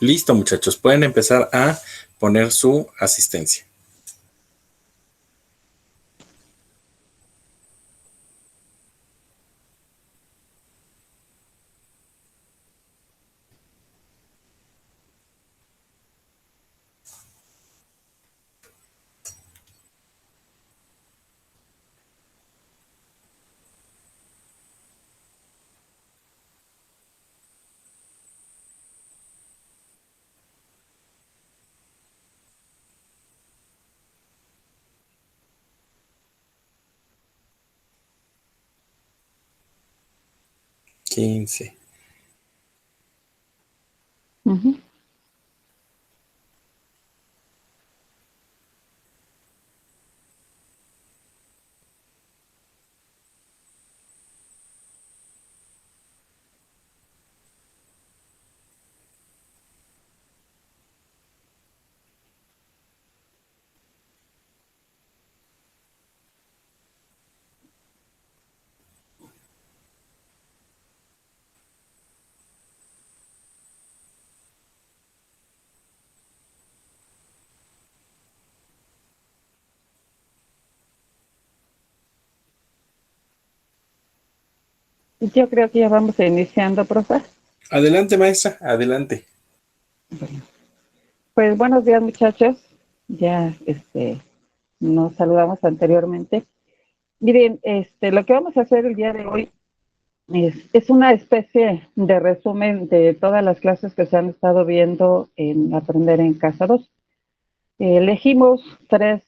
Listo, muchachos, pueden empezar a poner su asistencia. Quince. Yo creo que ya vamos iniciando, profe. Adelante, maestra, adelante. Bueno, pues buenos días, muchachos. Ya nos saludamos anteriormente. Miren, lo que vamos a hacer el día de hoy es una especie de resumen de todas las clases que se han estado viendo en Aprender en Casa 2. Elegimos 3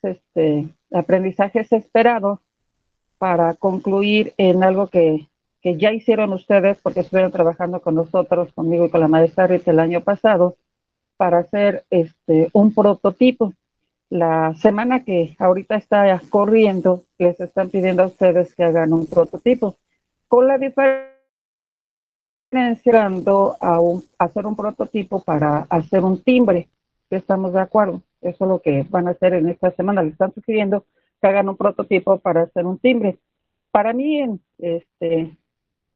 aprendizajes esperados para concluir en algo que ya hicieron ustedes porque estuvieron trabajando con nosotros, conmigo y con la maestra Rita el año pasado, para hacer un prototipo. La semana que ahorita está corriendo, les están pidiendo a ustedes que hagan un prototipo, con la diferencia a hacer un prototipo para hacer un timbre, que estamos de acuerdo. Eso es lo que van a hacer en esta semana. Les están sugiriendo que hagan un prototipo para hacer un timbre. Para mí,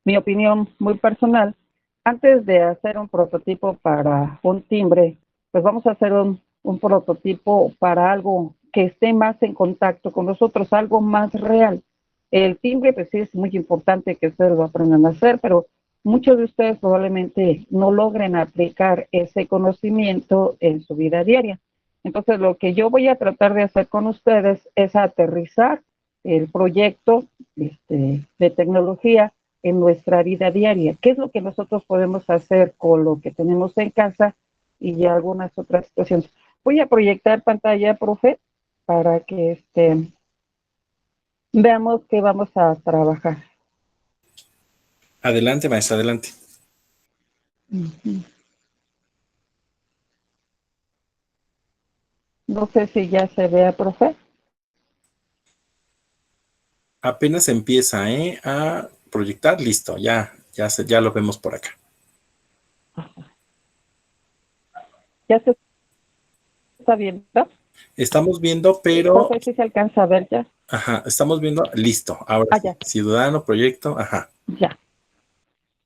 mi opinión muy personal, antes de hacer un prototipo para un timbre, pues vamos a hacer un prototipo para algo que esté más en contacto con nosotros, algo más real. El timbre, pues sí, es muy importante que ustedes lo aprendan a hacer, pero muchos de ustedes probablemente no logren aplicar ese conocimiento en su vida diaria. Entonces, lo que yo voy a tratar de hacer con ustedes es aterrizar el proyecto de tecnología en nuestra vida diaria. ¿Qué es lo que nosotros podemos hacer con lo que tenemos en casa y algunas otras situaciones? Voy a proyectar pantalla, profe, para que veamos qué vamos a trabajar. Adelante, maestra, adelante. No sé si ya se vea, profe. Apenas empieza a proyectar, listo, ya lo vemos por acá. ¿Ya se está viendo? Estamos viendo, pero, Profe, ¿sí se alcanza a ver ya? ajá, estamos viendo, listo, ahora sí. Ya, Ciudadano, proyecto, ajá. ya.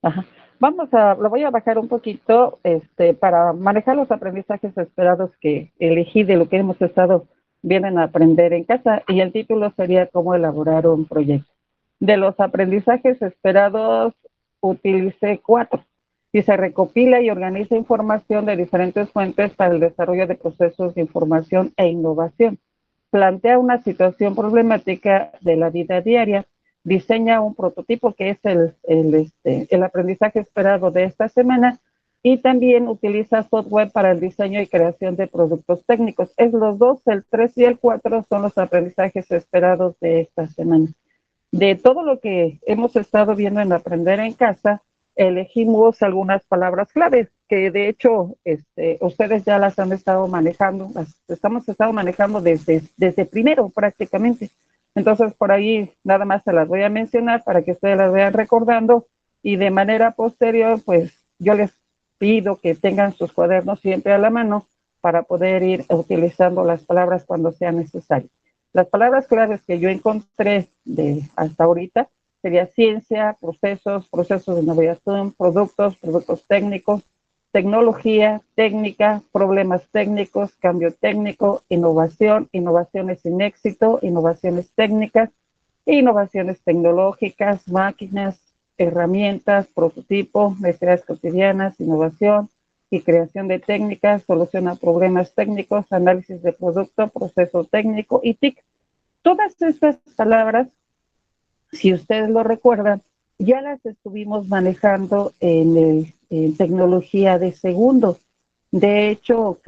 Ajá. Lo voy a bajar un poquito para manejar los aprendizajes esperados que elegí de lo que hemos estado viendo en Aprender en Casa, y el título sería cómo elaborar un proyecto. De los aprendizajes esperados utilicé 4 y se recopila y organiza información de diferentes fuentes para el desarrollo de procesos de información e innovación. Plantea una situación problemática de la vida diaria, diseña un prototipo que es el aprendizaje esperado de esta semana, y también utiliza software para el diseño y creación de productos técnicos. Es los 2, el 3 y el 4 son los aprendizajes esperados de esta semana. De todo lo que hemos estado viendo en Aprender en Casa, elegimos algunas palabras claves que de hecho ustedes ya las han estado manejando, hemos estado manejando desde primero prácticamente. Entonces por ahí nada más se las voy a mencionar para que ustedes las vayan recordando, y de manera posterior pues yo les pido que tengan sus cuadernos siempre a la mano para poder ir utilizando las palabras cuando sea necesario. Las palabras claves que yo encontré de hasta ahorita sería ciencia, procesos de innovación, productos técnicos, tecnología, técnica, problemas técnicos, cambio técnico, innovación, innovaciones sin éxito, innovaciones técnicas, innovaciones tecnológicas, máquinas, herramientas, prototipos, necesidades cotidianas, innovación y creación de técnicas, solución a problemas técnicos, análisis de producto, proceso técnico y TIC. Todas estas palabras, si ustedes lo recuerdan, ya las estuvimos manejando en tecnología de segundo. De hecho,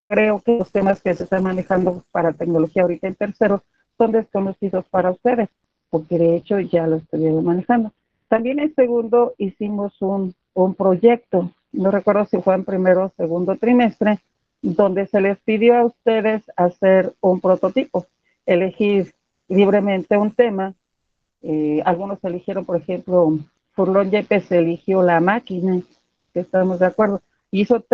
creo que los temas que se están manejando para tecnología ahorita en tercero son desconocidos para ustedes, porque de hecho ya lo estuvieron manejando. También en segundo hicimos un proyecto, no recuerdo si fue en primero o segundo trimestre, donde se les pidió a ustedes hacer un prototipo, elegir libremente un tema. Algunos eligieron, por ejemplo, Furlón Yepes eligió la máquina, que estamos de acuerdo. Hizo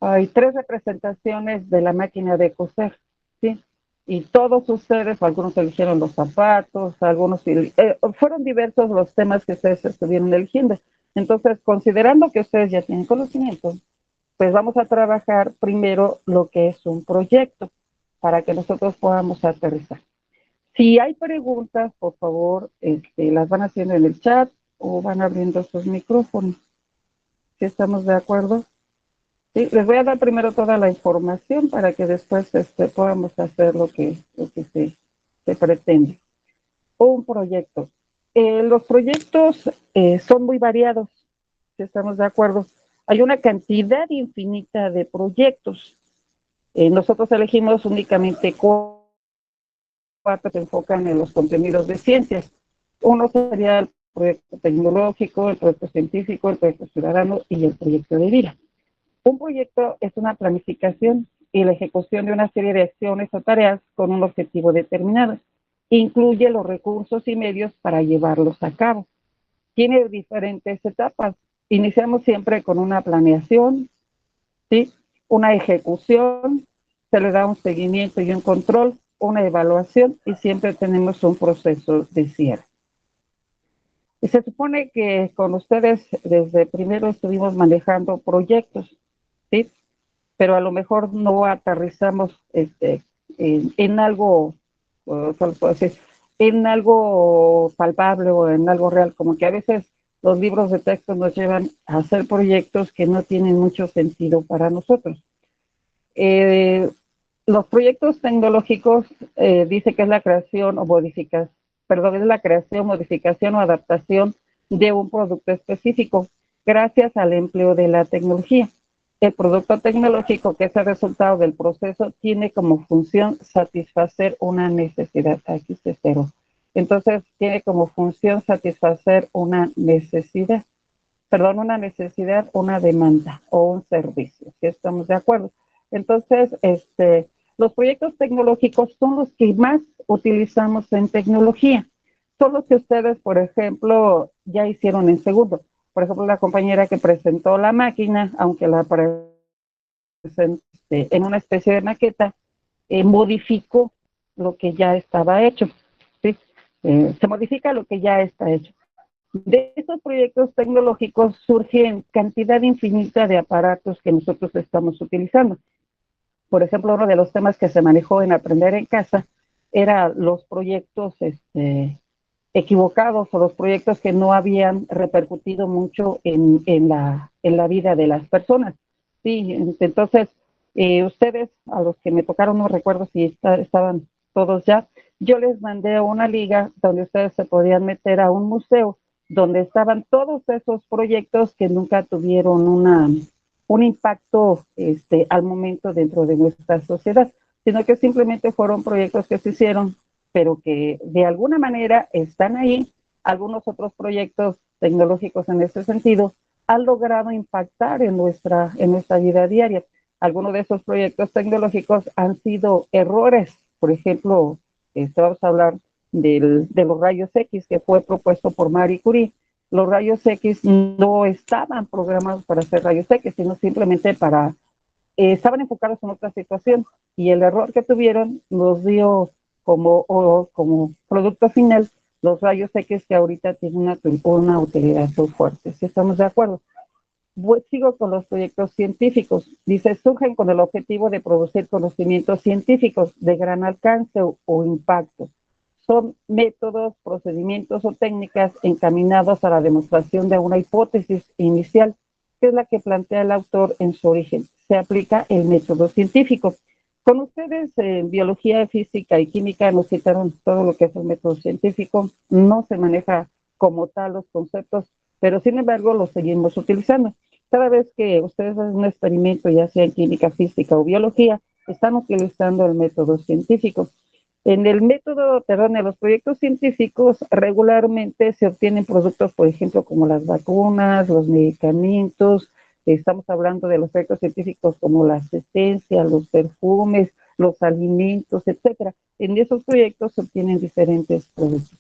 hay tres representaciones de la máquina de coser, ¿sí? Y todos ustedes, algunos eligieron los zapatos, algunos, fueron diversos los temas que ustedes estuvieron eligiendo. Entonces, considerando que ustedes ya tienen conocimiento, pues vamos a trabajar primero lo que es un proyecto para que nosotros podamos aterrizar. Si hay preguntas, por favor, las van haciendo en el chat o van abriendo sus micrófonos. ¿Sí estamos de acuerdo? Sí, les voy a dar primero toda la información para que después podamos hacer lo que se pretende. Un proyecto. Los proyectos son muy variados, si estamos de acuerdo. Hay una cantidad infinita de proyectos. Nosotros elegimos únicamente cuatro que se enfocan en los contenidos de ciencias. Uno sería el proyecto tecnológico, el proyecto científico, el proyecto ciudadano y el proyecto de vida. Un proyecto es una planificación y la ejecución de una serie de acciones o tareas con un objetivo determinado. Incluye los recursos y medios para llevarlos a cabo. Tiene diferentes etapas. Iniciamos siempre con una planeación, ¿sí? Una ejecución, se le da un seguimiento y un control, una evaluación y siempre tenemos un proceso de cierre. Y se supone que con ustedes desde primero estuvimos manejando proyectos, ¿sí? Pero a lo mejor no aterrizamos en algo, ¿cómo puedo decir? En algo palpable o en algo real, como que a veces los libros de texto nos llevan a hacer proyectos que no tienen mucho sentido para nosotros. Los proyectos tecnológicos dice que es la creación o modificación, perdón, es la creación, modificación o adaptación de un producto específico gracias al empleo de la tecnología. El producto tecnológico, que es el resultado del proceso, tiene como función satisfacer una necesidad. Aquí se cerró. Entonces, tiene como función satisfacer una necesidad, una demanda o un servicio, si estamos de acuerdo. Entonces, los proyectos tecnológicos son los que más utilizamos en tecnología. Son los que ustedes, por ejemplo, ya hicieron en segundo. Por ejemplo, la compañera que presentó la máquina, aunque la presentó en una especie de maqueta, modificó lo que ya estaba hecho, ¿sí? Se modifica lo que ya está hecho. De estos proyectos tecnológicos surgen cantidad infinita de aparatos que nosotros estamos utilizando. Por ejemplo, uno de los temas que se manejó en Aprender en Casa era los proyectos equivocados o los proyectos que no habían repercutido mucho en la vida de las personas. Sí, entonces, ustedes, a los que me tocaron, no recuerdo si estaban todos ya, yo les mandé una liga donde ustedes se podían meter a un museo donde estaban todos esos proyectos que nunca tuvieron un impacto al momento dentro de nuestra sociedad, sino que simplemente fueron proyectos que se hicieron, pero que de alguna manera están ahí. Algunos otros proyectos tecnológicos en ese sentido han logrado impactar en nuestra vida diaria. Algunos de esos proyectos tecnológicos han sido errores. Por ejemplo, vamos a hablar de los rayos X, que fue propuesto por Marie Curie. Los rayos X no estaban programados para hacer rayos X, sino simplemente estaban enfocados en otra situación, y el error que tuvieron nos dio como producto final los rayos X que ahorita tienen una utilidad muy fuerte. ¿Sí estamos de acuerdo? Sigo con los proyectos científicos. Dice, surgen con el objetivo de producir conocimientos científicos de gran alcance o impacto. Son métodos, procedimientos o técnicas encaminados a la demostración de una hipótesis inicial, que es la que plantea el autor en su origen. Se aplica el método científico. Con ustedes en biología, física y química nos citaron todo lo que es el método científico. No se maneja como tal los conceptos, pero sin embargo los seguimos utilizando. Cada vez que ustedes hacen un experimento, ya sea en química, física o biología, están utilizando el método científico. En el método, perdón, en los proyectos científicos regularmente se obtienen productos, por ejemplo, como las vacunas, los medicamentos. Estamos hablando de los proyectos científicos como la esencia, los perfumes, los alimentos, etcétera. En esos proyectos se obtienen diferentes productos.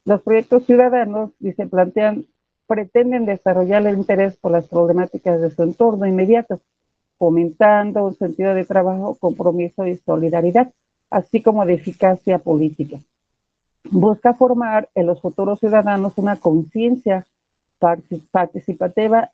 Los proyectos ciudadanos, dice, pretenden desarrollar el interés por las problemáticas de su entorno inmediato, fomentando un sentido de trabajo, compromiso y solidaridad, así como de eficacia política. Busca formar en los futuros ciudadanos una conciencia participativa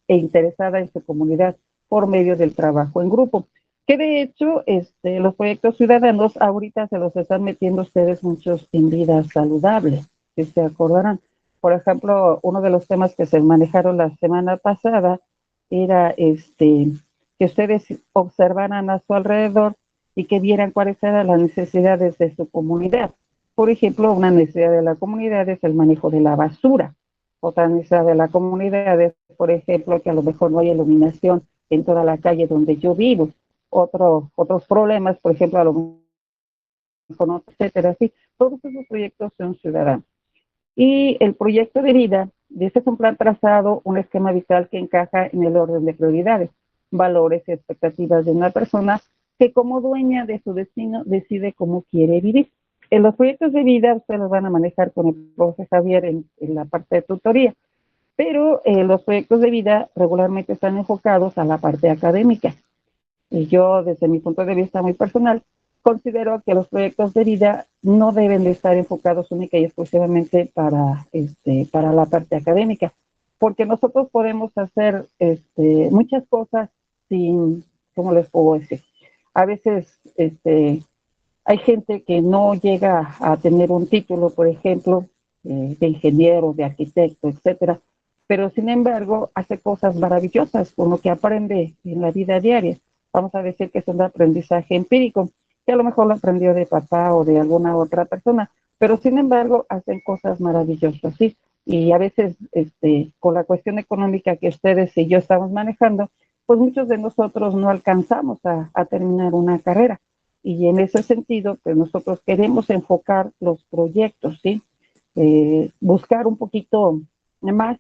e interesada en su comunidad por medio del trabajo en grupo. Que de hecho, los proyectos ciudadanos ahorita se los están metiendo ustedes muchos en vida saludable, si se acordarán. Por ejemplo, uno de los temas que se manejaron la semana pasada era que ustedes observaran a su alrededor y que vieran cuáles eran las necesidades de su comunidad. Por ejemplo, una necesidad de la comunidad es el manejo de la basura. Otra necesidad de la comunidad es, por ejemplo, que a lo mejor no hay iluminación en toda la calle donde yo vivo. Otros problemas, por ejemplo, a lo mejor, etcétera. Así, todos esos proyectos son ciudadanos. Y el proyecto de vida, este es un plan trazado, un esquema vital que encaja en el orden de prioridades, valores y expectativas de una persona que como dueña de su destino decide cómo quiere vivir. En los proyectos de vida ustedes los van a manejar con el profe Javier en la parte de tutoría, pero los proyectos de vida regularmente están enfocados a la parte académica. Y yo, desde mi punto de vista muy personal, considero que los proyectos de vida no deben de estar enfocados única y exclusivamente para la parte académica, porque nosotros podemos hacer muchas cosas sin, ¿cómo les puedo decir? A veces hay gente que no llega a tener un título, por ejemplo, de ingeniero, de arquitecto, etcétera, pero sin embargo hace cosas maravillosas con lo que aprende en la vida diaria. Vamos a decir que es un aprendizaje empírico, que a lo mejor lo aprendió de papá o de alguna otra persona, pero sin embargo hacen cosas maravillosas, ¿sí? Y a veces, con la cuestión económica que ustedes y yo estamos manejando, pues muchos de nosotros no alcanzamos a terminar una carrera. Y en ese sentido, pues nosotros queremos enfocar los proyectos, ¿sí? Buscar un poquito más,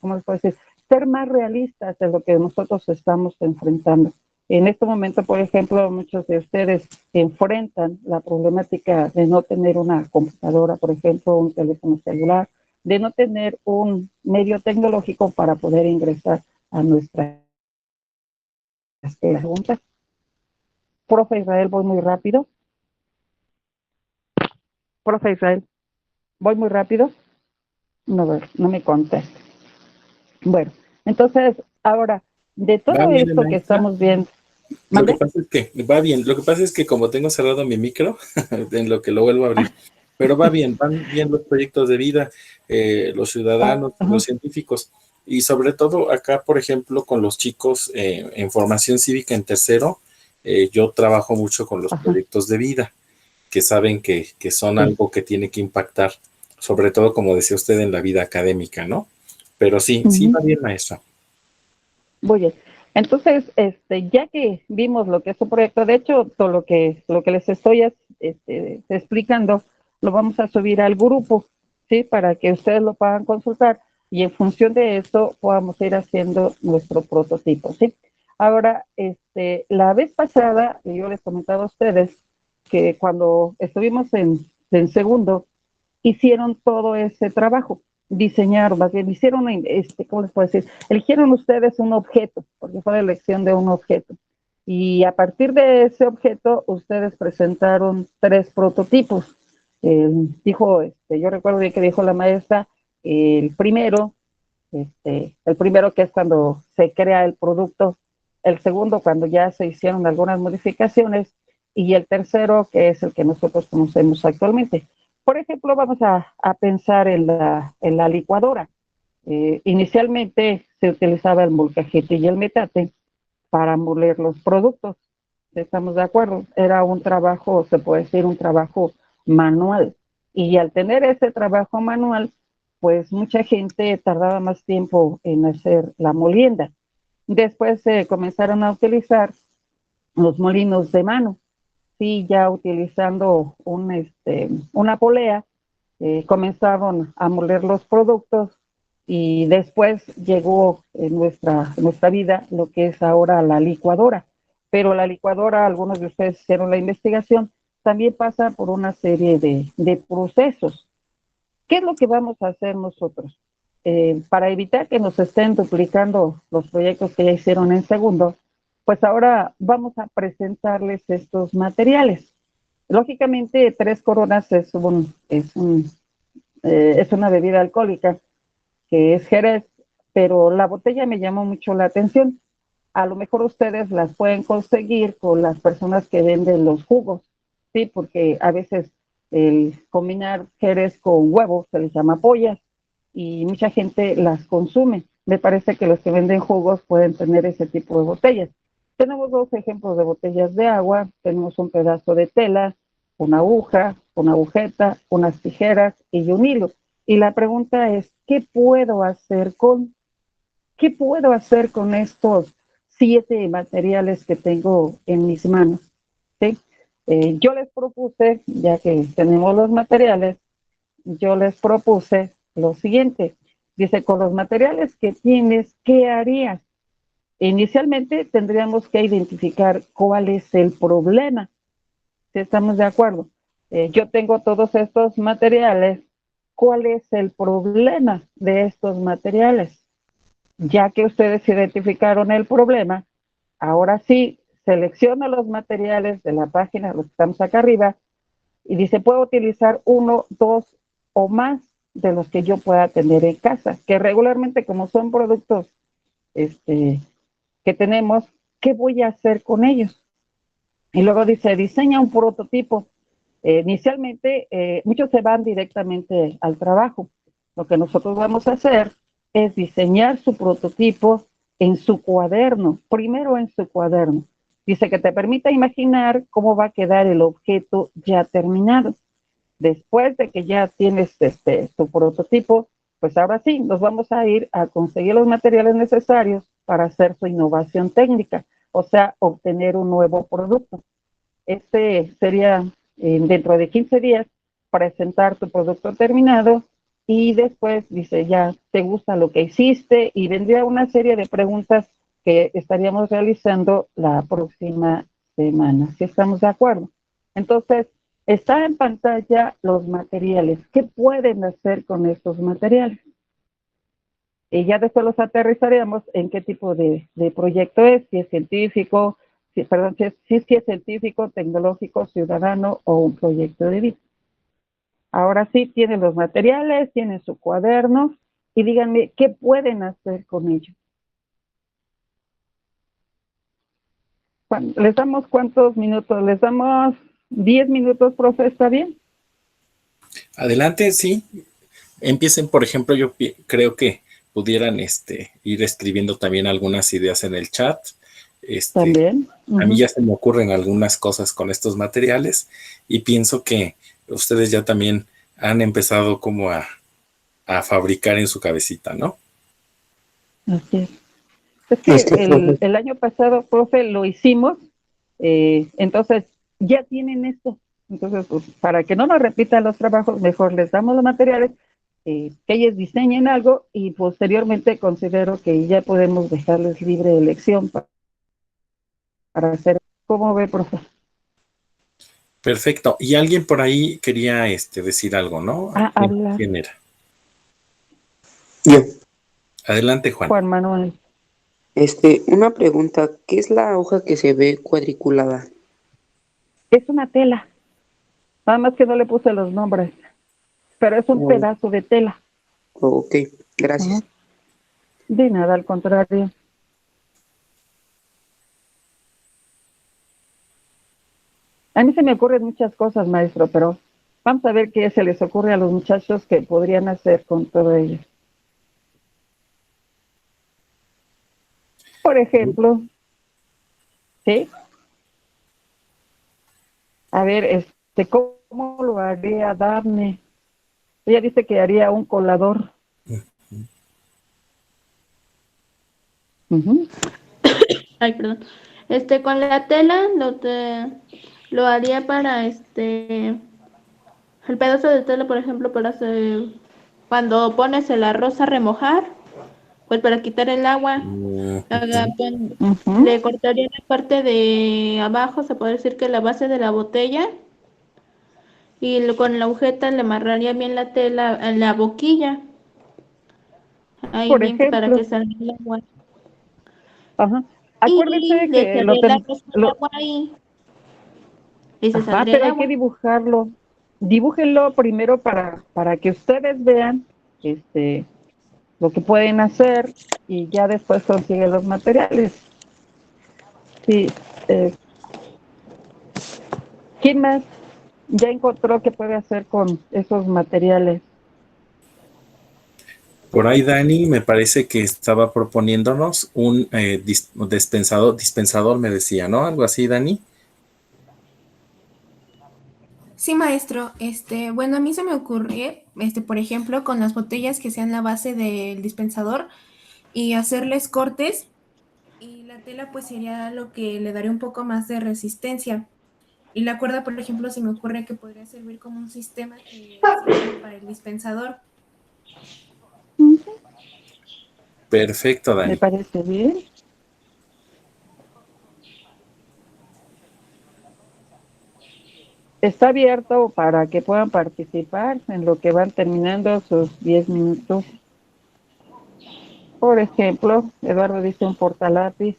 ¿cómo les puedo decir? Ser más realistas de lo que nosotros estamos enfrentando. En este momento, por ejemplo, muchos de ustedes enfrentan la problemática de no tener una computadora, por ejemplo, un teléfono celular, de no tener un medio tecnológico para poder ingresar a nuestras preguntas. Profe Israel, voy muy rápido. Profe Israel, voy muy rápido. No me contesta. Bueno, entonces, ahora, de ¿Va todo bien, esto que maestra? estamos viendo, Lo que ¿mande? pasa es que va bien. Lo que pasa es que como tengo cerrado mi micro, en lo que lo vuelvo a abrir, pero va bien, van bien los proyectos de vida, los ciudadanos, Ajá, los científicos, y sobre todo acá, por ejemplo, con los chicos en formación cívica en tercero, yo trabajo mucho con los ajá, proyectos de vida, que saben que son sí. algo que tiene que impactar, sobre todo, como decía usted, en la vida académica, ¿no? Pero sí, sí Uh-huh. va bien, maestra. Muy bien. Entonces, ya que vimos lo que es un proyecto, de hecho, todo lo que les estoy explicando, lo vamos a subir al grupo, ¿sí? Para que ustedes lo puedan consultar y en función de eso podamos ir haciendo nuestro prototipo, ¿sí? Ahora, la vez pasada, yo les comentaba a ustedes que cuando estuvimos en segundo, hicieron todo ese trabajo, diseñaron, más bien hicieron, ¿cómo les puedo decir? Eligieron ustedes un objeto, porque fue la elección de un objeto. Y a partir de ese objeto, ustedes presentaron 3 prototipos. Dijo, yo recuerdo bien que dijo la maestra, el primero que es cuando se crea el producto, el segundo cuando ya se hicieron algunas modificaciones y el tercero que es el que nosotros conocemos actualmente. Por ejemplo, vamos a pensar en la licuadora. Inicialmente se utilizaba el molcajete y el metate para moler los productos. ¿Estamos de acuerdo? Era un trabajo, se puede decir, un trabajo manual. Y al tener ese trabajo manual, pues mucha gente tardaba más tiempo en hacer la molienda. Después se comenzaron a utilizar los molinos de mano, sí, ya utilizando una polea, comenzaron a moler los productos y después llegó en nuestra vida lo que es ahora la licuadora. Pero la licuadora, algunos de ustedes hicieron la investigación, también pasa por una serie de procesos. ¿Qué es lo que vamos a hacer nosotros? Para evitar que nos estén duplicando los proyectos que ya hicieron en segundo, pues ahora vamos a presentarles estos materiales. Lógicamente, Tres Coronas es una bebida alcohólica que es Jerez, pero la botella me llamó mucho la atención. A lo mejor ustedes las pueden conseguir con las personas que venden los jugos, ¿sí? Porque a veces el combinar Jerez con huevo se les llama pollas y mucha gente las consume. Me parece que los que venden jugos pueden tener ese tipo de botellas. Tenemos dos ejemplos de botellas de agua, tenemos un pedazo de tela, una aguja, una agujeta, unas tijeras y un hilo. Y la pregunta es, qué puedo hacer con estos 7 materiales que tengo en mis manos? ¿Sí? Yo les propuse, ya que tenemos los materiales, yo les propuse lo siguiente. Dice, con los materiales que tienes, ¿qué harías? Inicialmente tendríamos que identificar cuál es el problema. ¿Sí estamos de acuerdo? Yo tengo todos estos materiales. ¿Cuál es el problema de estos materiales? Ya que ustedes identificaron el problema, ahora sí, selecciona los materiales de la página, los que estamos acá arriba, y dice, puedo utilizar uno, dos o más de los que yo pueda tener en casa, que regularmente como son productos que tenemos, ¿qué voy a hacer con ellos? Y luego dice, diseña un prototipo. Inicialmente, muchos se van directamente al trabajo. Lo que nosotros vamos a hacer es diseñar su prototipo en su cuaderno, primero en su cuaderno. Dice que te permita imaginar cómo va a quedar el objeto ya terminado. Después de que ya tienes tu prototipo, pues ahora sí, nos vamos a ir a conseguir los materiales necesarios para hacer su innovación técnica, o sea, obtener un nuevo producto. Este sería dentro de 15 días presentar tu producto terminado y después dice ya te gusta lo que hiciste y vendría una serie de preguntas que estaríamos realizando la próxima semana, si estamos de acuerdo. Entonces, está en pantalla los materiales. ¿Qué pueden hacer con estos materiales? Y ya después los aterrizaremos en qué tipo de proyecto es, si es científico, si es científico, tecnológico, ciudadano o un proyecto de vida. Ahora sí, tienen los materiales, tienen su cuaderno y díganme qué pueden hacer con ellos. ¿Les damos cuántos minutos? ¿Les damos 10 minutos, profe? ¿Está bien? Adelante, sí. Empiecen, por ejemplo, yo creo que pudieran ir escribiendo también algunas ideas en el chat. También. A mí ya se me ocurren algunas cosas con estos materiales y pienso que ustedes ya también han empezado como a fabricar en su cabecita, ¿no? Así es. Es que el año pasado, profe, lo hicimos, entonces ya tienen esto. Entonces, pues, para que no nos repitan los trabajos, mejor les damos los materiales, que ellos diseñen algo y posteriormente considero que ya podemos dejarles libre elección para hacer. ¿Cómo ve, profe? Perfecto. Y alguien por ahí quería decir algo, ¿no? Hablar. ¿Quién era? Yo. Adelante, Juan. Juan Manuel. Una pregunta, ¿qué es la hoja que se ve cuadriculada? Es una tela. Nada más que no le puse los nombres, pero es un Oh, pedazo de tela. ok, Ujú. gracias. De nada, al contrario. A mí se me ocurren muchas cosas, maestro, pero vamos a ver qué se les ocurre a los muchachos que podrían hacer con todo ello. Por ejemplo, ¿sí? A ver, ¿cómo lo haría Daphne? Ella dice que haría un colador. Ujú. Ay, perdón. Con la tela lo haría para el pedazo de tela, por ejemplo, para hacer cuando pones el arroz a remojar, pues para quitar el agua, Ujú. le cortaría la parte de abajo, se puede decir que la base de la botella, y con la agujeta le amarraría bien la tela en la boquilla, ahí Por bien que para ejemplo, que salga el agua. ajá. Y Acuérdese le que echaría el arroz con lo, agua ahí y se ajá, saldría el pero hay que agua. dibujarlo. Dibújenlo primero para que ustedes vean este, lo que pueden hacer y ya después consiguen los materiales. Sí, eh, ¿quién más ya encontró qué puede hacer con esos materiales? Por ahí Dani me parece que estaba proponiéndonos un dispensador me decía, ¿no? Algo así, Dani. Sí, maestro. Bueno, a mí se me ocurre, por ejemplo, con las botellas que sean la base del dispensador y hacerles cortes y la tela pues sería lo que le daría un poco más de resistencia. Y la cuerda, por ejemplo, se me ocurre que podría servir como un sistema que sirve para el dispensador. Perfecto, Me Dani. parece bien. Está abierto para que puedan participar en lo que van terminando sus 10 minutos. Por ejemplo, Eduardo dice un portalápiz.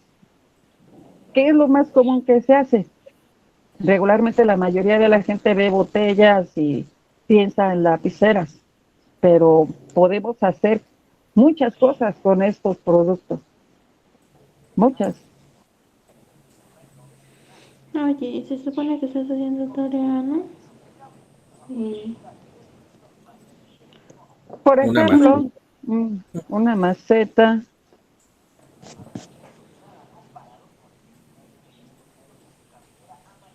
¿Qué es lo más común que se hace? Regularmente la mayoría de la gente ve botellas y piensa en lapiceras, pero podemos hacer muchas cosas con estos productos, muchas. Oye, se supone que estás haciendo tarea, ¿no? Sí. Por Una más. ejemplo, una maceta.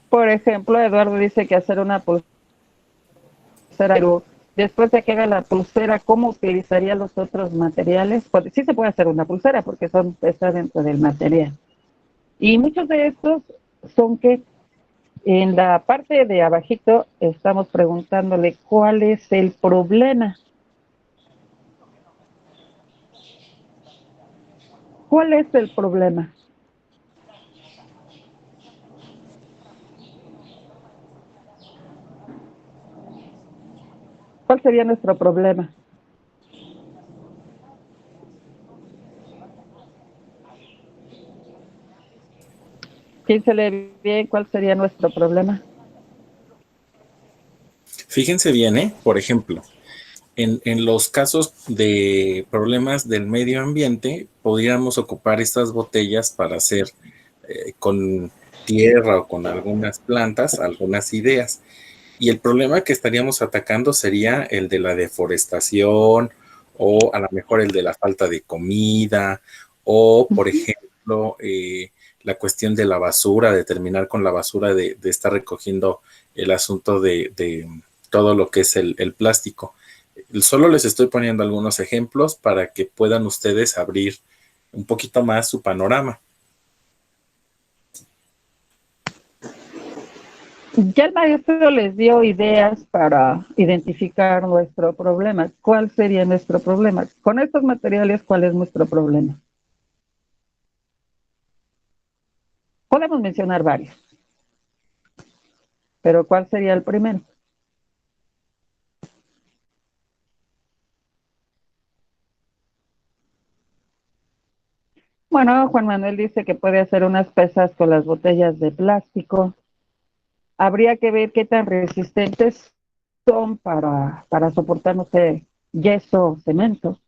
Por ejemplo, Eduardo dice que hacer una pulsera, pero después de que haga la pulsera, ¿cómo utilizaría los otros materiales? Pues sí se puede hacer una pulsera porque está dentro del material. Y muchos de estos son que en la parte de abajito estamos preguntándole cuál es el problema. ¿Cuál es el problema? ¿Cuál sería nuestro problema? Piénsele bien cuál sería nuestro problema. Fíjense bien, ¿eh? Por ejemplo, en los casos de problemas del medio ambiente, podríamos ocupar estas botellas para hacer con tierra o con algunas plantas, algunas ideas. Y el problema que estaríamos atacando sería el de la deforestación o a lo mejor el de la falta de comida o, por ejemplo, la cuestión de la basura, de terminar con la basura, de estar recogiendo el asunto de todo lo que es el plástico. Solo les estoy poniendo algunos ejemplos para que puedan ustedes abrir un poquito más su panorama. Ya el maestro les dio ideas para identificar nuestro problema. ¿Cuál sería nuestro problema? Con estos materiales, ¿cuál es nuestro problema? Podemos mencionar varios, pero ¿cuál sería el primero? Bueno, Juan Manuel dice que puede hacer unas pesas con las botellas de plástico. habría que ver qué tan resistentes son para soportar, no sé, yeso, cemento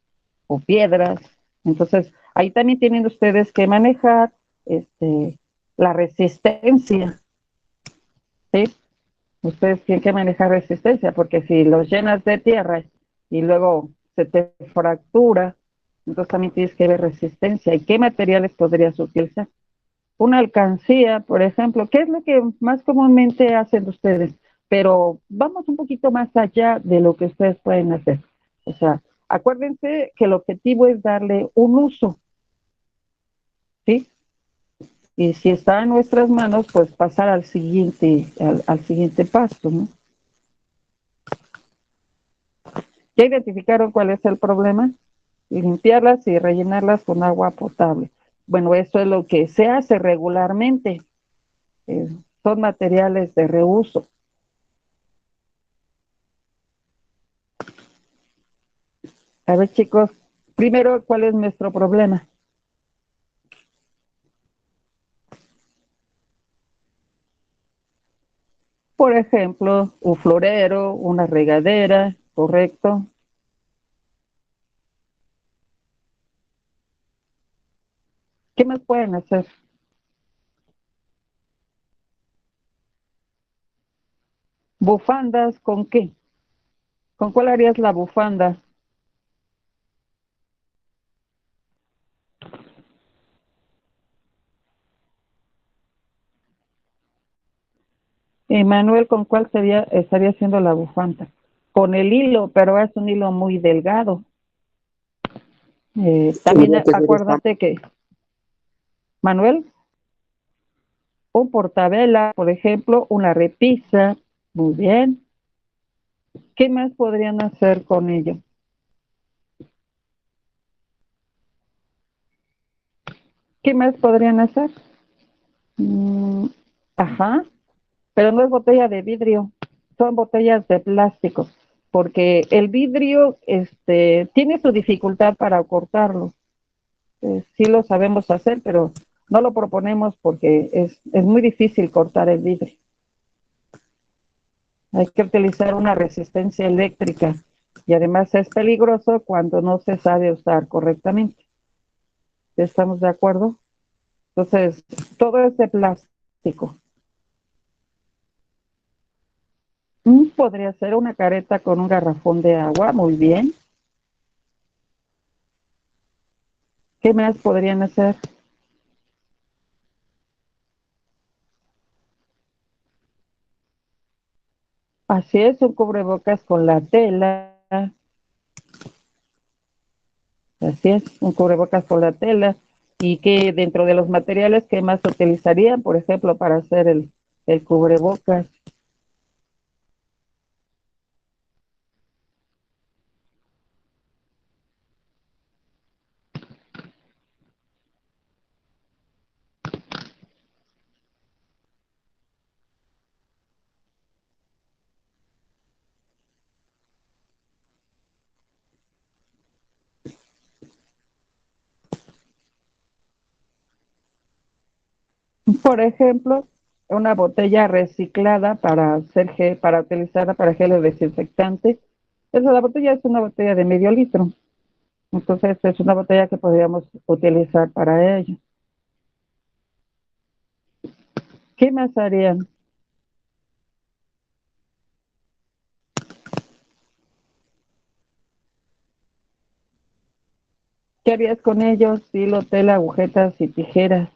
o piedras. Entonces, ahí también tienen ustedes que manejar la resistencia, ¿sí? Ustedes tienen que manejar resistencia, porque si los llenas de tierra y luego se te fractura, entonces también tienes que ver resistencia y qué materiales podrías utilizar. Una alcancía, por ejemplo, ¿qué es lo que más comúnmente hacen ustedes? Pero vamos un poquito más allá de lo que ustedes pueden hacer. O sea, acuérdense que el objetivo es darle un uso, ¿sí? Y si está en nuestras manos, pues pasar al siguiente paso, ¿no? ¿Ya identificaron cuál es el problema? Limpiarlas y rellenarlas con agua potable. Bueno, eso es lo que se hace regularmente. Eh, Son materiales de reuso. A ver, chicos, primero, ¿cuál es nuestro problema? Por ejemplo, un florero, una regadera, ¿correcto? ¿Qué más pueden hacer? ¿Bufandas con qué? ¿Con cuál harías la bufanda? Manuel, ¿con cuál estaría haciendo la bufanda? Con el hilo, pero es un hilo muy delgado. También Tendría que ser esta. acuérdate que, Manuel, un portabela, por ejemplo, una repisa, muy bien. ¿Qué más podrían hacer con ello? ¿Qué más podrían hacer? Mm, ajá, pero no es botella de vidrio, son botellas de plástico, porque el vidrio tiene su dificultad para cortarlo. Sí lo sabemos hacer, pero no lo proponemos porque es muy difícil cortar el vidrio. Hay que utilizar una resistencia eléctrica y además es peligroso cuando no se sabe usar correctamente. ¿Estamos de acuerdo? Entonces, todo es de plástico. Podría ser una careta con un garrafón de agua, muy bien. ¿Qué más podrían hacer? Así es, un cubrebocas con la tela. Así es, un cubrebocas con la tela. Y que dentro de los materiales que más se utilizarían, por ejemplo, para hacer el cubrebocas. Por ejemplo, una botella reciclada para hacer para utilizarla para gel desinfectante. La botella es una botella de medio litro. Entonces es una botella que podríamos utilizar para ello. ¿Qué más harían? ¿Qué harías con ellos? Hilo, tela, agujetas y tijeras.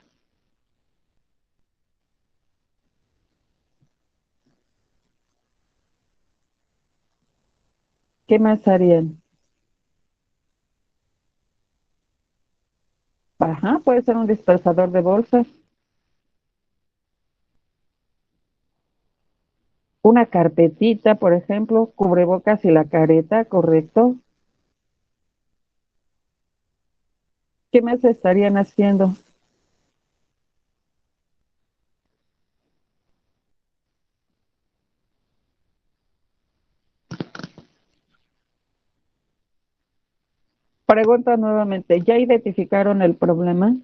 ¿Qué más harían? Ajá, puede ser un dispersador de bolsas, una carpetita, por ejemplo, cubrebocas y la careta, ¿correcto? ¿Qué más estarían haciendo? Pregunta nuevamente, ¿ya identificaron el problema?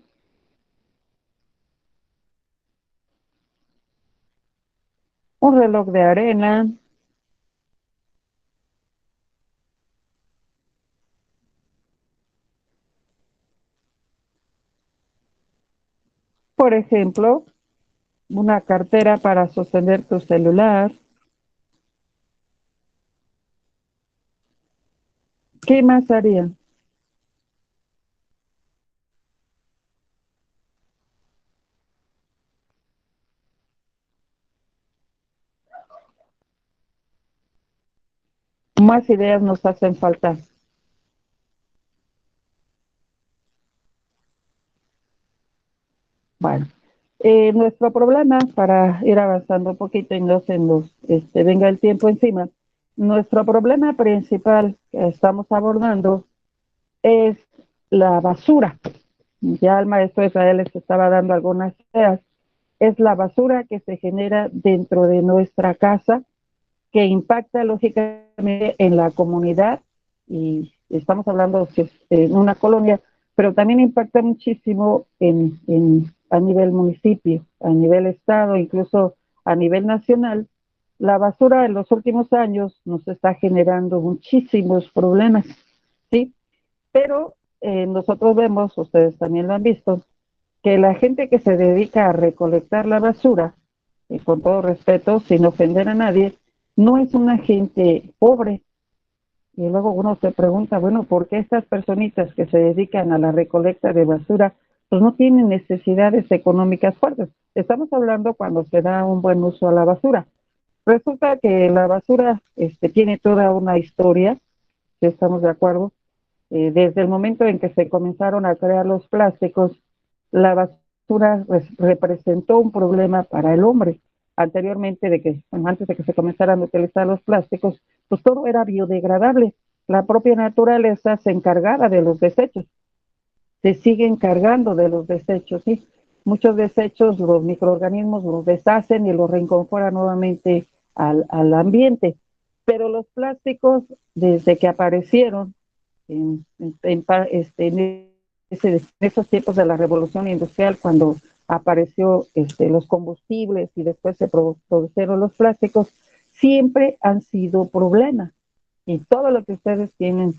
un reloj de arena, por ejemplo, una cartera para sostener tu celular. ¿Qué más haría? Más ideas nos hacen falta. Bueno, nuestro problema, para ir avanzando un poquito y no se nos venga el tiempo encima, nuestro problema principal que estamos abordando es la basura. Ya el maestro Israel les estaba dando algunas ideas. Es la basura que se genera dentro de nuestra casa, que impacta lógicamente en la comunidad, y estamos hablando en una colonia, pero también impacta muchísimo a nivel municipio, a nivel estado, incluso a nivel nacional. La basura en los últimos años nos está generando muchísimos problemas, ¿sí? Pero nosotros vemos, ustedes también lo han visto, que la gente que se dedica a recolectar la basura, con todo respeto, sin ofender a nadie, no es una gente pobre. Y luego uno se pregunta, bueno, ¿por qué estas personitas que se dedican a la recolecta de basura, pues no tienen necesidades económicas fuertes? Estamos hablando cuando se da un buen uso a la basura. Resulta que la basura tiene toda una historia, si estamos de acuerdo. Desde el momento en que se comenzaron a crear los plásticos, la basura representó un problema para el hombre. Anteriormente antes de que se comenzaran a utilizar los plásticos, pues todo era biodegradable. La propia naturaleza se encargaba de los desechos, se sigue encargando de los desechos, ¿sí? Muchos desechos los microorganismos los deshacen y los reincorporan nuevamente al ambiente. Pero los plásticos, desde que aparecieron en esos tiempos de la revolución industrial, cuando apareció los combustibles y después se produjeron los plásticos, siempre han sido problemas. Y todo lo que ustedes tienen,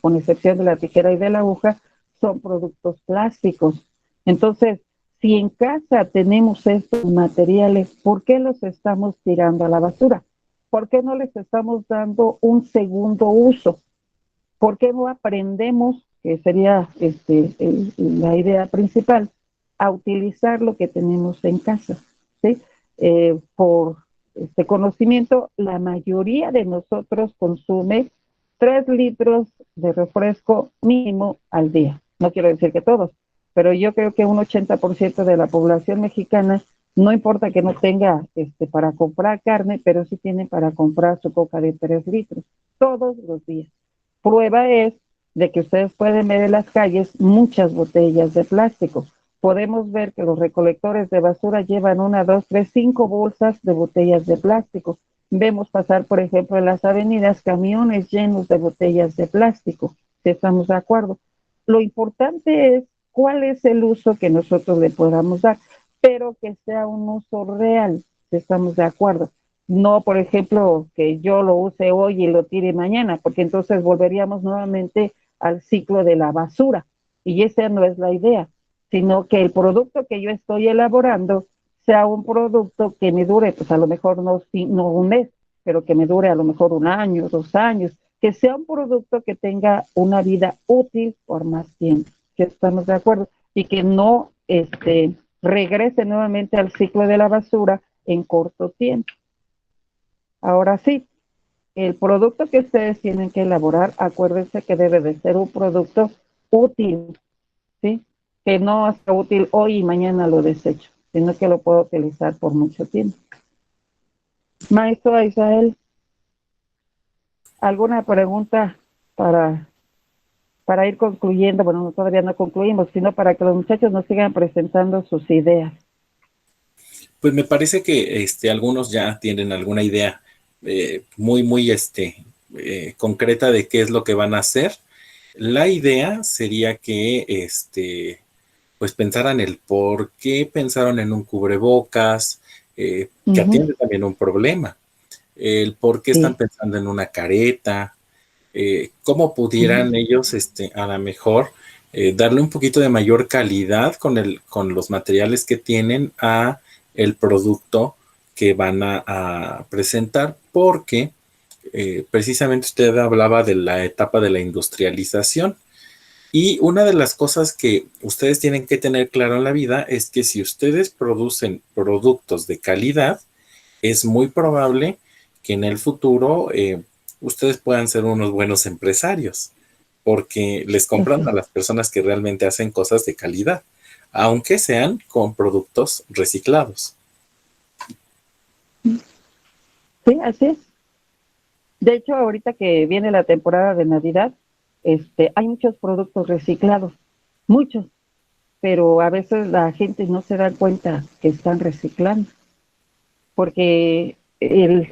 con excepción de la tijera y de la aguja, son productos plásticos. Entonces, si en casa tenemos estos materiales, ¿por qué los estamos tirando a la basura? ¿Por qué no les estamos dando un segundo uso? ¿Por qué no aprendemos, que sería la idea principal, a utilizar lo que tenemos en casa? ¿Sí? Por este conocimiento, la mayoría de nosotros consume 3 litros de refresco mínimo al día. No quiero decir que todos, pero yo creo que un 80% de la población mexicana, no importa que no tenga para comprar carne, pero sí tiene para comprar su coca de 3 litros todos los días. Prueba es de que ustedes pueden ver en las calles muchas botellas de plástico. Podemos ver que los recolectores de basura llevan 1, 2, 3, 5 bolsas de botellas de plástico. Vemos pasar, por ejemplo, en las avenidas camiones llenos de botellas de plástico, si estamos de acuerdo. Lo importante es cuál es el uso que nosotros le podamos dar, pero que sea un uso real, si estamos de acuerdo. No, por ejemplo, que yo lo use hoy y lo tire mañana, porque entonces volveríamos nuevamente al ciclo de la basura. Y esa no es la idea, sino que el producto que yo estoy elaborando sea un producto que me dure, pues a lo mejor no un mes, pero que me dure a lo mejor 1 año, 2 años, que sea un producto que tenga una vida útil por más tiempo, que estamos de acuerdo, y que no regrese nuevamente al ciclo de la basura en corto tiempo. Ahora sí, el producto que ustedes tienen que elaborar, acuérdense que debe de ser un producto útil, ¿sí? Que no sea útil hoy y mañana lo desecho, sino que lo puedo utilizar por mucho tiempo. Maestro Israel, ¿alguna pregunta para ir concluyendo? Bueno, todavía no concluimos, sino para que los muchachos nos sigan presentando sus ideas. Pues me parece que algunos ya tienen alguna idea muy concreta de qué es lo que van a hacer. La idea sería que pues pensaran el por qué pensaron en un cubrebocas, que Ujú, atiende también un problema. El por qué están sí, pensando en una careta, cómo ujú, pudieran ellos, a lo mejor, darle un poquito de mayor calidad con los materiales que tienen a el producto que van a presentar, porque precisamente usted hablaba de la etapa de la industrialización. Y una de las cosas que ustedes tienen que tener claro en la vida es que si ustedes producen productos de calidad, es muy probable que en el futuro ustedes puedan ser unos buenos empresarios, porque les compran eso a las personas que realmente hacen cosas de calidad, aunque sean con productos reciclados. sí, así es. De hecho, ahorita que viene la temporada de Navidad, hay muchos productos reciclados, muchos, pero a veces la gente no se da cuenta que están reciclando, porque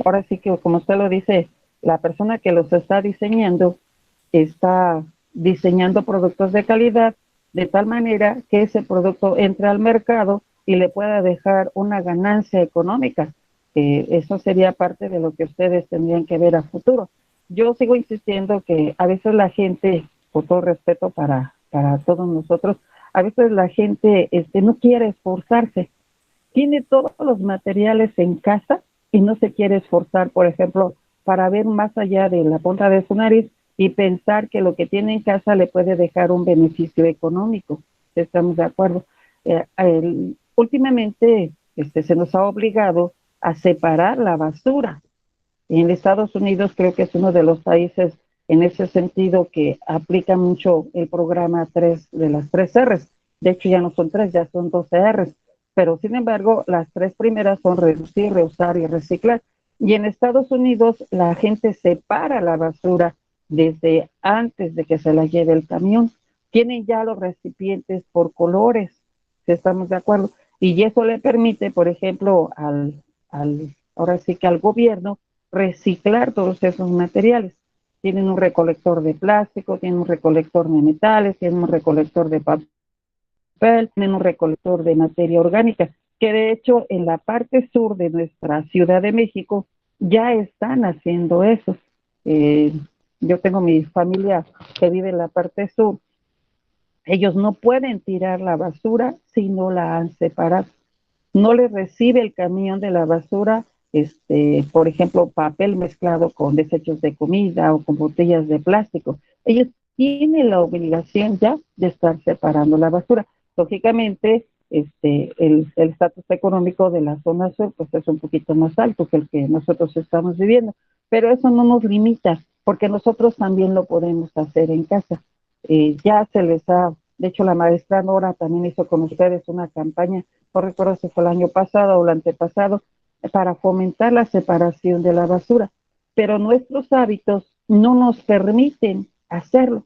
ahora sí que, como usted lo dice, la persona que los está diseñando productos de calidad de tal manera que ese producto entre al mercado y le pueda dejar una ganancia económica. Eso sería parte de lo que ustedes tendrían que ver a futuro. Yo sigo insistiendo que a veces la gente, con todo respeto para todos nosotros, a veces la gente no quiere esforzarse, tiene todos los materiales en casa y no se quiere esforzar, por ejemplo, para ver más allá de la punta de su nariz y pensar que lo que tiene en casa le puede dejar un beneficio económico. ¿Estamos de acuerdo? Últimamente se nos ha obligado a separar la basura. En Estados Unidos creo que es uno de los países en ese sentido que aplica mucho el programa 3 de las 3 R's. De hecho, ya no son 3, ya son 12 R's. Pero sin embargo, las 3 primeras son reducir, reusar y reciclar. Y en Estados Unidos la gente separa la basura desde antes de que se la lleve el camión. Tienen ya los recipientes por colores, si estamos de acuerdo. Y eso le permite, por ejemplo, ahora sí que al gobierno reciclar todos esos materiales. Tienen un recolector de plástico, tienen un recolector de metales, tienen un recolector de papel, tienen un recolector de materia orgánica, que de hecho en la parte sur de nuestra Ciudad de México ya están haciendo eso. Eh, yo tengo mi familia que vive en la parte sur. Ellos no pueden tirar la basura si no la han separado, no les recibe el camión de la basura, por ejemplo, papel mezclado con desechos de comida o con botellas de plástico. Ellos tienen la obligación ya de estar separando la basura. Lógicamente, el estatus económico de la zona sur pues es un poquito más alto que el que nosotros estamos viviendo, pero eso no nos limita, porque nosotros también lo podemos hacer en casa. Ya se les ha, de hecho la maestra Nora también hizo con ustedes una campaña, no recuerdo si fue el año pasado o el antepasado, para fomentar la separación de la basura. Pero nuestros hábitos no nos permiten hacerlo.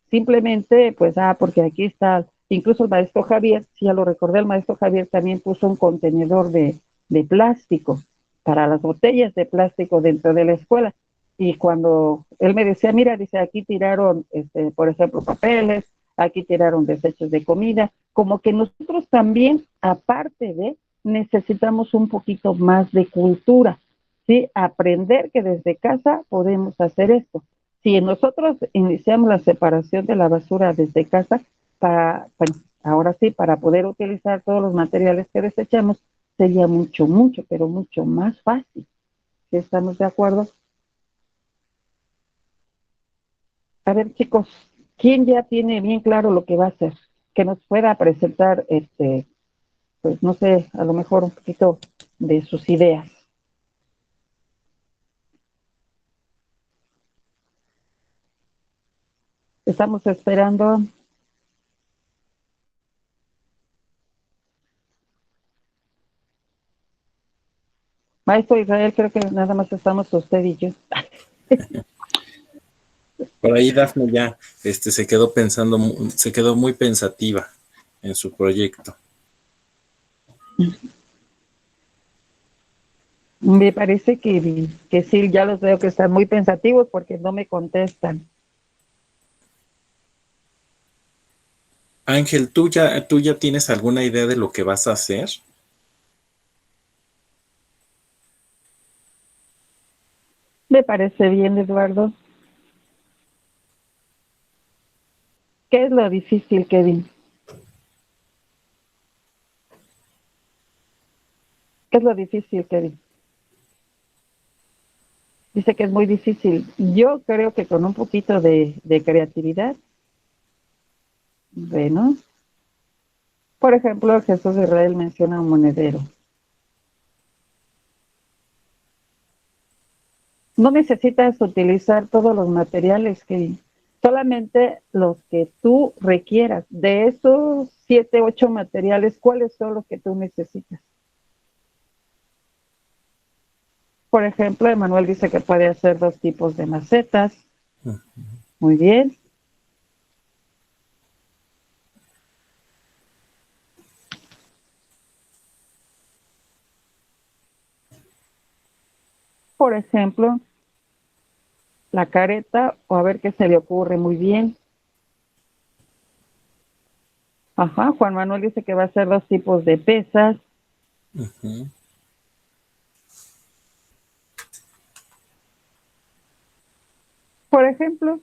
Simplemente, pues, porque aquí está, incluso el maestro Javier, si ya lo recordé, el maestro Javier también puso un contenedor de plástico para las botellas de plástico dentro de la escuela. Y cuando él me decía, mira, dice, aquí tiraron, por ejemplo, papeles, aquí tiraron desechos de comida, como que nosotros también, aparte de, necesitamos un poquito más de cultura, ¿sí? Aprender que desde casa podemos hacer esto. Si nosotros iniciamos la separación de la basura desde casa, bueno, ahora sí, para poder utilizar todos los materiales que desechamos, sería mucho, mucho, pero mucho más fácil. ¿Sí estamos de acuerdo? A ver, chicos, ¿quién ya tiene bien claro lo que va a hacer? Que nos pueda presentar, pues no sé, a lo mejor un poquito de sus ideas. Estamos esperando. Maestro Israel, creo que nada más estamos usted y yo. Por ahí Dafne ya se quedó pensando, se quedó muy pensativa en su proyecto. Me parece que sí, ya los veo que están muy pensativos porque no me contestan. Ángel, ¿tú ya tienes alguna idea de lo que vas a hacer? Me parece bien, Eduardo. ¿Qué es lo difícil, Kevin? ¿Qué es lo difícil, Kevin? Dice que es muy difícil. Yo creo que con un poquito de creatividad, bueno, por ejemplo, Jesús de Israel menciona un monedero. No necesitas utilizar todos los materiales que solamente los que tú requieras. De esos 7, 8 materiales, ¿cuáles son los que tú necesitas? Por ejemplo, Emanuel dice que puede hacer 2 tipos de macetas. Muy bien. Por ejemplo, la careta, o a ver qué se le ocurre. Muy bien. Ajá, Juan Manuel dice que va a hacer 2 tipos de pesas. Ujú. Por ejemplo,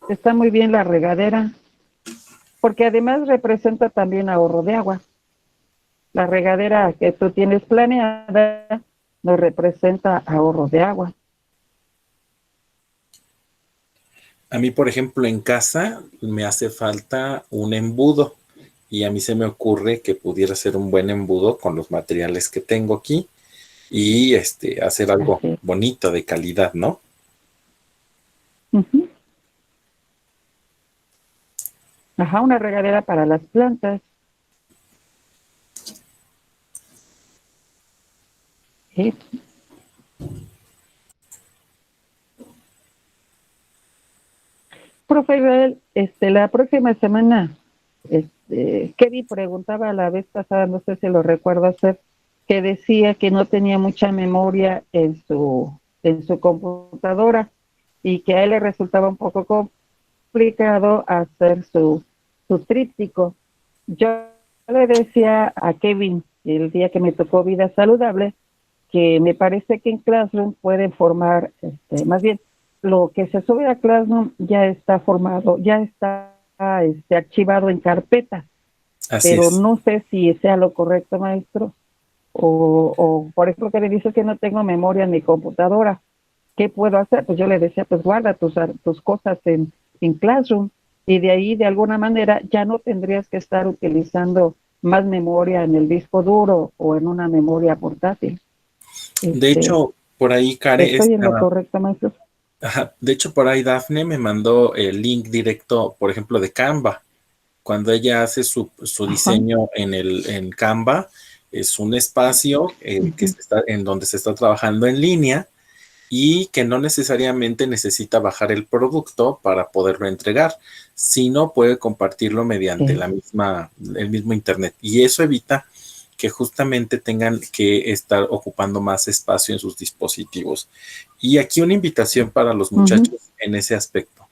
está muy bien la regadera, porque además representa también ahorro de agua. La regadera que tú tienes planeada nos representa ahorro de agua. A mí, por ejemplo, en casa me hace falta un embudo y a mí se me ocurre que pudiera ser un buen embudo con los materiales que tengo aquí y hacer algo Así es. bonito de calidad, ¿no? Ujú. Ajá, una regadera para las plantas. Sí. Profe Israel, la próxima semana, Kevin preguntaba la vez pasada, no sé si lo recuerdo hacer, que decía que no tenía mucha memoria en su computadora y que a él le resultaba un poco complicado hacer su tríptico. Yo le decía a Kevin el día que me tocó vida saludable que me parece que en Classroom pueden formar, más bien, lo que se sube a Classroom ya está formado, ya está archivado en carpeta, Así pero es. no sé si sea lo correcto, maestro, o por ejemplo que le dice que no tengo memoria en mi computadora. ¿Qué puedo hacer? Pues yo le decía, pues guarda tus cosas en Classroom y de ahí de alguna manera ya no tendrías que estar utilizando más memoria en el disco duro o en una memoria portátil. De Este, hecho, por ahí, Care, Estoy en lo correcto, maestro. ajá, de hecho, por ahí Dafne me mandó el link directo, por ejemplo, de Canva. Cuando ella hace su Ajá. diseño en Canva, es un espacio Uh-huh. en donde se está trabajando en línea y que no necesariamente necesita bajar el producto para poderlo entregar, sino puede compartirlo mediante Sí. el mismo internet. Y eso evita que justamente tengan que estar ocupando más espacio en sus dispositivos. Y aquí una invitación para los Uh-huh. muchachos en ese aspecto.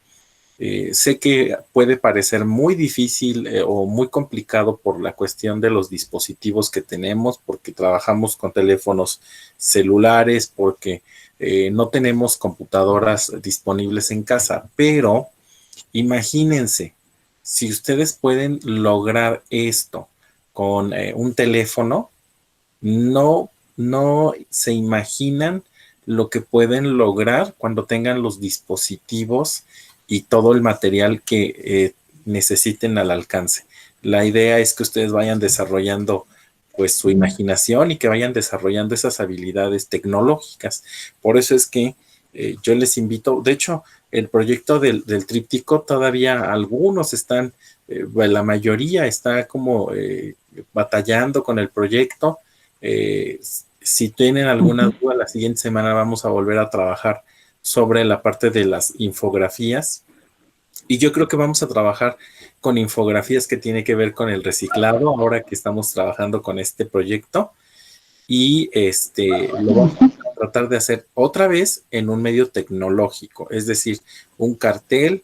Sé que puede parecer muy difícil o muy complicado por la cuestión de los dispositivos que tenemos, porque trabajamos con teléfonos celulares, porque no tenemos computadoras disponibles en casa, pero imagínense, si ustedes pueden lograr esto con un teléfono, no, no se imaginan lo que pueden lograr cuando tengan los dispositivos y todo el material que necesiten al alcance. La idea es que ustedes vayan desarrollando pues su imaginación y que vayan desarrollando esas habilidades tecnológicas. Por eso es que yo les invito, de hecho, el proyecto del tríptico todavía algunos están, la mayoría está como batallando con el proyecto. Si tienen alguna Uh-huh. duda, la siguiente semana vamos a volver a trabajar sobre la parte de las infografías. Y yo creo que vamos a trabajar con infografías que tiene que ver con el reciclado, ahora que estamos trabajando con este proyecto. Y lo vamos a tratar de hacer otra vez en un medio tecnológico, es decir, un cartel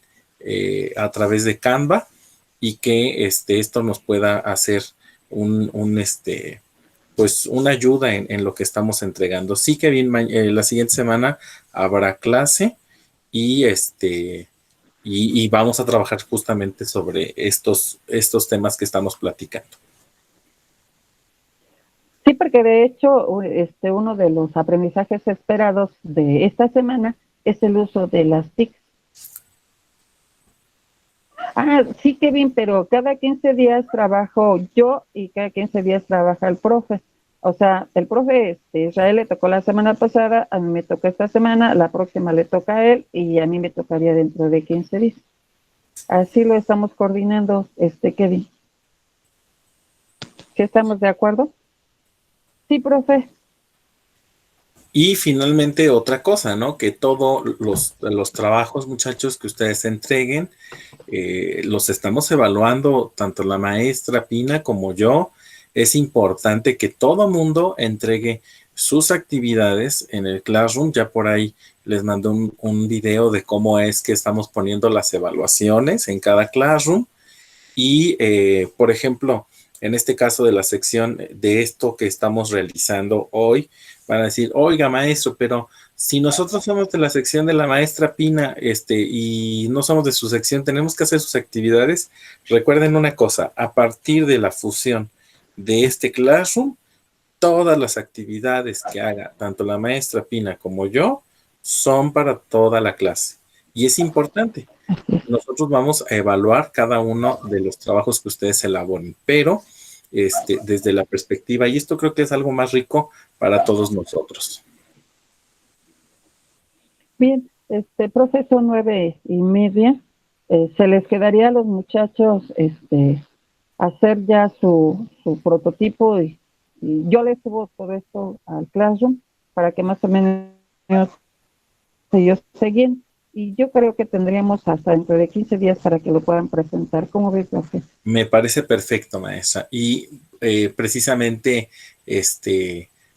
a través de Canva y que esto nos pueda hacer un pues una ayuda en lo que estamos entregando. Sí, Kevin, la siguiente semana habrá clase y y vamos a trabajar justamente sobre estos temas que estamos platicando. Sí, porque de hecho, uno de los aprendizajes esperados de esta semana es el uso de las TIC. Ah, sí, Kevin, pero cada 15 días trabajo yo y cada 15 días trabaja el profe. O sea, el profe Israel le tocó la semana pasada, a mí me toca esta semana, la próxima le toca a él y a mí me tocaría dentro de 15 días. Así lo estamos coordinando, Kevin. ¿Sí estamos de acuerdo? Sí, profe. Y finalmente otra cosa, ¿no? Que todos los trabajos, muchachos, que ustedes entreguen, los estamos evaluando, tanto la maestra Pina como yo. Es importante que todo mundo entregue sus actividades en el Classroom. Ya por ahí les mandé un video de cómo es que estamos poniendo las evaluaciones en cada Classroom. Y, por ejemplo, en este caso de la sección de esto que estamos realizando hoy, van a decir, oiga, maestro, pero si nosotros somos de la sección de la maestra Pina, y no somos de su sección, tenemos que hacer sus actividades. Recuerden una cosa, a partir de la fusión de este Classroom, todas las actividades que haga tanto la maestra Pina como yo son para toda la clase. Y es importante. Nosotros vamos a evaluar cada uno de los trabajos que ustedes elaboren, pero desde la perspectiva, y esto creo que es algo más rico para todos nosotros. Bien, proceso 9:30, se les quedaría a los muchachos hacer ya su prototipo y yo les subo todo esto al Classroom para que más o menos ellos seguir. Y yo creo que tendríamos hasta dentro de 15 días para que lo puedan presentar. ¿Cómo ves, profe? Me parece perfecto, maestra. Y precisamente,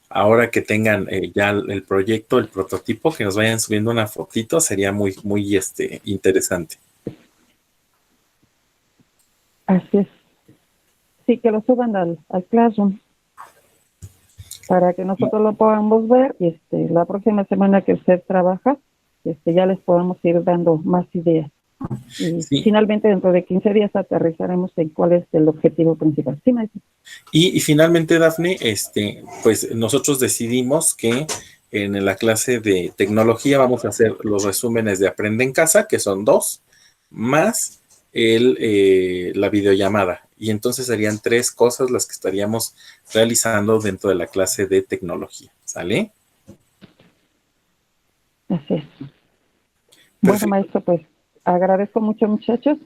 ahora que tengan ya el proyecto, el prototipo, que nos vayan subiendo una fotito, sería muy, muy interesante. Así es. Sí, que lo suban al Classroom para que nosotros lo podamos ver y la próxima semana que usted trabaja, ya les podamos ir dando más ideas. Y sí. Finalmente, dentro de 15 días aterrizaremos en cuál es el objetivo principal. Sí, maestro. Y finalmente, Dafne, pues nosotros decidimos que en la clase de tecnología vamos a hacer los resúmenes de Aprende en Casa, que son 2, más la videollamada. Y entonces serían 3 cosas las que estaríamos realizando dentro de la clase de tecnología. ¿Sale? Así es. Perfecto. Bueno, maestro, pues agradezco mucho, muchachos.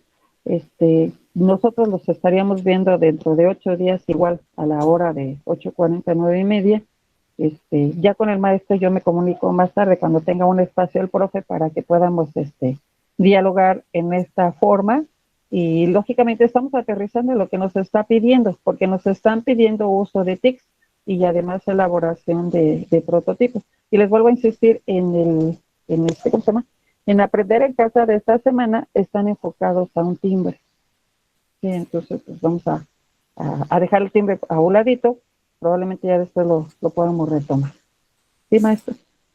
Nosotros los estaríamos viendo dentro de 8 días, igual a la hora de 8:40, 9:30. Ya con el maestro yo me comunico más tarde cuando tenga un espacio el profe para que podamos dialogar en esta forma. Y lógicamente estamos aterrizando en lo que nos está pidiendo, porque nos están pidiendo uso de TICs y además elaboración de prototipos. Y les vuelvo a insistir ¿cómo se llama? En Aprender en Casa de esta semana están enfocados a un timbre. Sí, entonces pues vamos a dejar el timbre a un ladito, probablemente ya después lo podamos retomar. Sí, maestro.